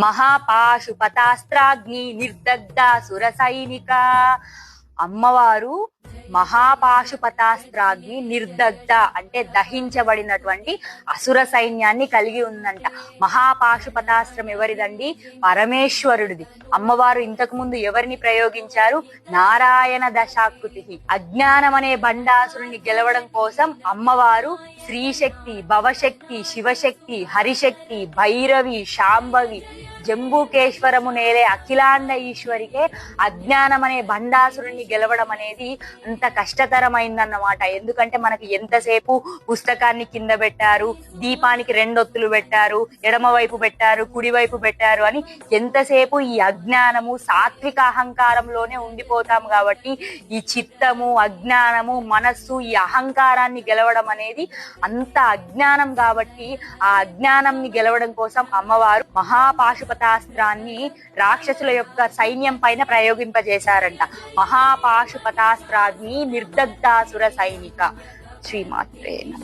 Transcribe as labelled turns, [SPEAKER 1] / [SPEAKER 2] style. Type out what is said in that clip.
[SPEAKER 1] మహాపాశుపతాస్త్రాగ్ని నిర్దగ్ధ సుర సైనిక. అమ్మవారు మహాపాశుపతాస్త్రాగ్ని నిర్దగ్ధ అంటే దహించబడినటువంటి అసుర సైన్యాన్ని కలిగి ఉందంట. మహాపాశుపతాస్త్రం ఎవరిదండి? పరమేశ్వరుడిది. అమ్మవారు ఇంతకు ముందు ఎవరిని ప్రయోగించారు? నారాయణ దశాకృతి. అజ్ఞానం అనే బండాసురుని గెలవడం కోసం అమ్మవారు శ్రీశక్తి, భవశక్తి, శివశక్తి, హరిశక్తి, భైరవి, శాంభవి, జంబూకేశ్వరము నేలే అఖిలాండ ఈశ్వరికే అజ్ఞానం అనే బండాసురుని గెలవడం అనేది అంత కష్టతరమైందన్నమాట. ఎందుకంటే మనకి ఎంతసేపు పుస్తకాన్ని కింద పెట్టారు, దీపానికి 2 ఒత్తులు పెట్టారు, ఎడమ వైపు పెట్టారు, కుడివైపు పెట్టారు అని ఎంతసేపు ఈ అజ్ఞానము సాత్విక అహంకారంలోనే ఉండిపోతాం. కాబట్టి ఈ చిత్తము, అజ్ఞానము, మనస్సు, ఈ అహంకారాన్ని గెలవడం అనేది అంత అజ్ఞానం. కాబట్టి ఆ అజ్ఞానంని గెలవడం కోసం అమ్మవారు మహాపాశుపతాస్త్రాన్ని రాక్షసుల యొక్క సైన్యం పైన ప్రయోగింపజేశారంట. మహాపాశుపతాస్త్రాన్ని నిర్దగ్ధాసుర సైనిక. శ్రీమాత్రే నమః.